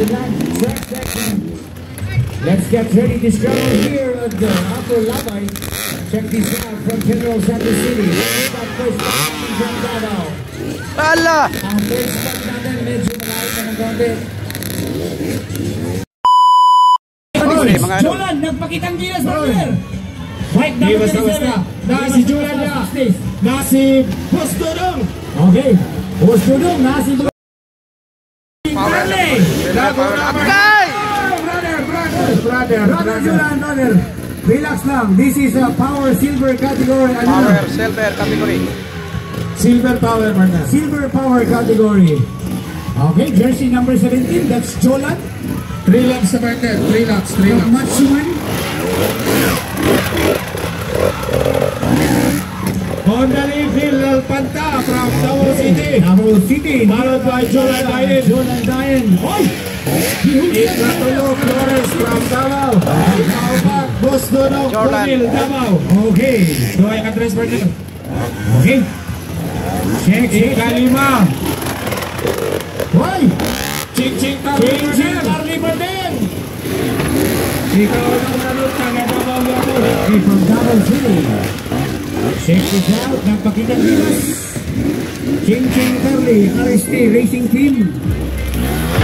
the track section. Let's get ready to struggle here at the Upper Labay. Check this out from General Santos City. That first time from Davao. Ala! Ang first spot natin medyo malayo pa ng konti. Jolan, nagpakitang gilas partner. Right now, na si Jolan na si Boss Dudong. Okay, Boss Dudong na si Carly. Brother Jolan, brother. Relax lang. This is a power silver category. Power silver category. Silver power partner. Silver power category. Okay, jersey number 17. That's Jolan. 3 laps sa partner. 3 laps. 3 laps. Matsuman. Honda Refill Panta from Davao City. Davao City. Followed by Jolan Dayan. Jolan Dayan. Oy! Ikratulo Flores from Davao. Kaupat Boss Dudong Romil Davao. Okay. Doy ang address partner. Okay. Check. Ikalima. Hoy! Ching Carly Borden. Ikaw ang nanod taga Davao ako. Okay, from Davao City. Check this out. Nagpakitang gilas. Ching Carly, RST Racing Team.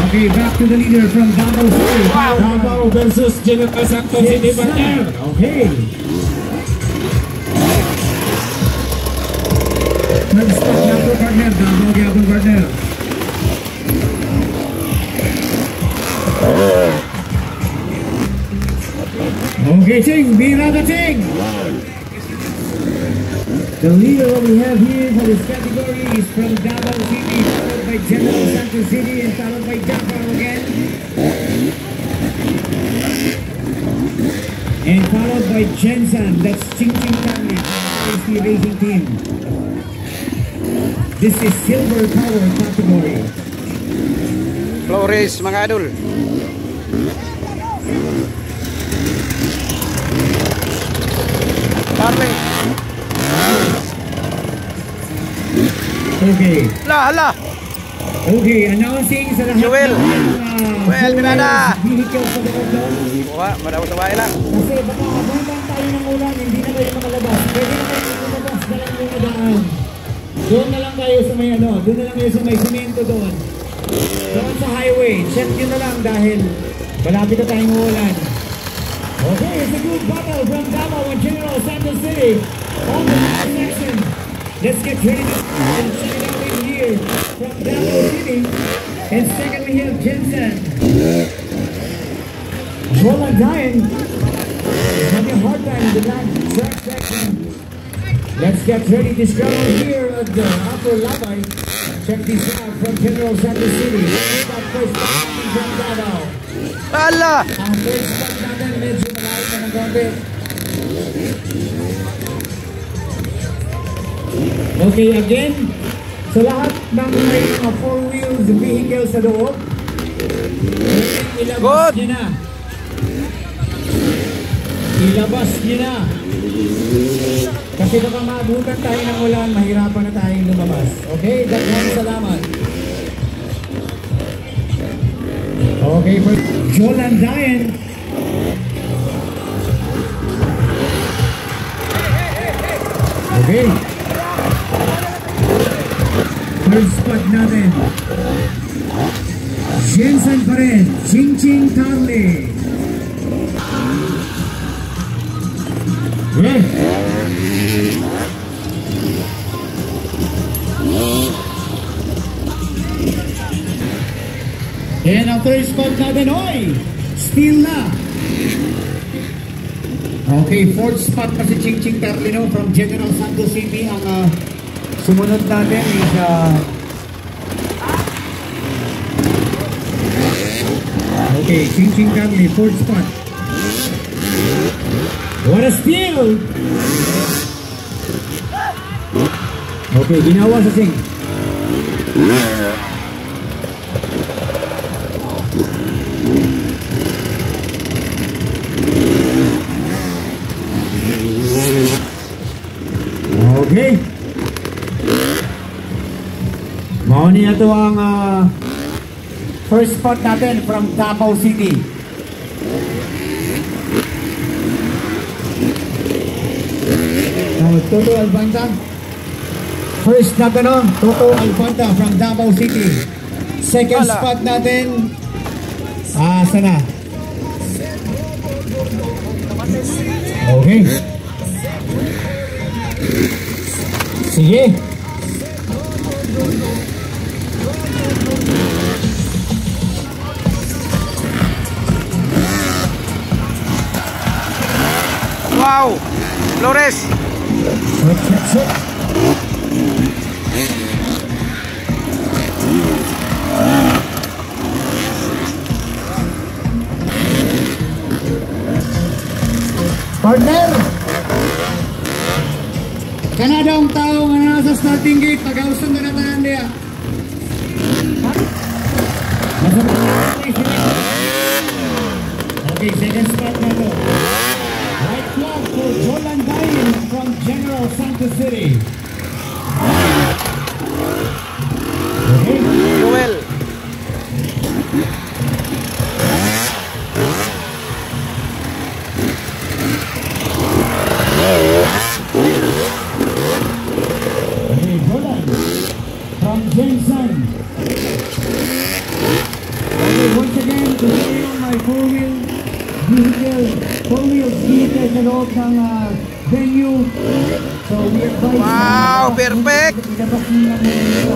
Okay, back to the leader from Davao City. Davao versus General Santos City partner. Okay. Third spot na po partner. Davao Gabon partner. Okay, Ching. Birada Ching. The leader what we have here for this category is from Davao City, followed by General Santos City, and followed by Davao again. And followed by Jensen, that's Ching Carly, Racing Team. This is silver power category. Flores mga idol. Carly. Okay. Hala. Okay, announcing sa lahat Joel. Joel Miranda. Vehicles sa loob doon. Wala, madaw-tawain lang. Kasi baka abundant tayo ng ulan, hindi na kayo makalabas. Pwede na kayo makalabas na lang yung daan. Doon na lang kayo sa may doon na lang kayo sa may simento doon. Doon sa highway, check nyo na lang dahil malapit na tayong ulan. Okay, it's a good battle from Davao and General Santos City on the last section. Let's get ready to check it out in here from Davao City. And second we have Jensen. Jolan Dayan having a hard time in the last track section. Let's get ready to struggle here at the Upper Labay. Check this out from General Santos City. That first time from Davao. Ala! Ang first spot natin medyo malayo pa ng konti. Okay, again, sa lahat ng may mga 4 wheels vehicles sa loob, ilabas nyo na. Ilabas nyo na. Kasi baka maabutan tayo ng ulan, mahirapan na tayong lumabas. Okay, daghang salamat. Okay, for Jolan Dayan. Okay. Third spot natin. Jensen pa rin. Ching Carly. Okay. And ang third spot natin, oy! Still na. Okay, fourth spot pa si Ching Carly from General Santos City. Ang sumunod natin is okay, Ching Carly, fourth spot. What a steal! Okay, ginawa sa Ching. Okay. Mao niya to ang First spot natin from Davao City. Toto Albanta. First natin, no? Toto Albanta from Davao City. Second Wala. spot natin. Sana. Okay. Sige. Wow! Flores! Partner! Kanadong tao nga nasa starting gate, pag-ausan na naman niya. Okay, second spot na to. Right flag for Jolan Dain from General Santos City. Okay. Joel! Okay, Jolan from Jensen. Okay, once again, today on my four-wheel vehicle sa loob ng venue. So we advise Wow, perfect! ilabas nyo na mo dito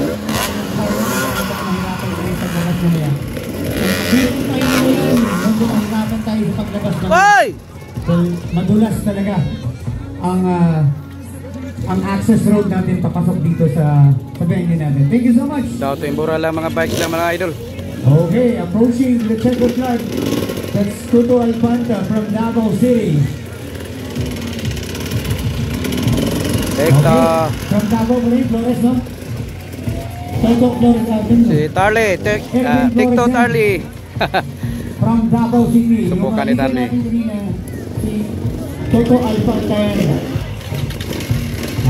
tayo ngayon, nandun mahirapan tayo sa paglabas ng Hoy! so, madulas talaga ang access road natin papasok dito sa venue natin. Thank you so much. Daw to imbura lang mga bike lang mga idol. Okay, approaching the checkered flag. That's Toto Albanta from Davao City. Tekta. Okay, from Davao City, Flores, no? Toto Flores natin. Si Tarly. TikTok Tarly. From Davao City. Subukan ni Tarly. Si Toto Albanta yan.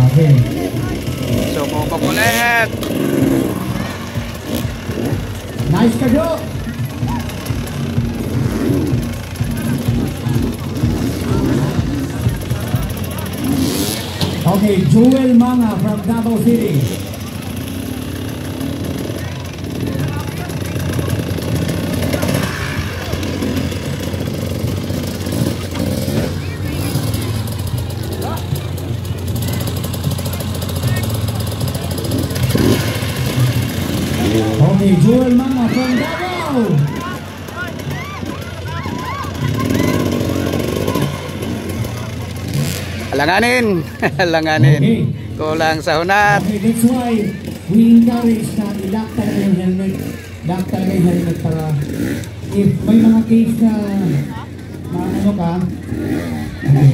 Okay. So mo papulit. Nice ka, Jo! Okay, Joel Manga from Davao City. Okay, Joel Manga from Davao. Alanganin. Alanganin. Okay. Kulang sa hunat. Okay, that's why we encourage na i-lock talaga yung helmet. Lock talaga yung helmet para if may mga case na ano ka, okay,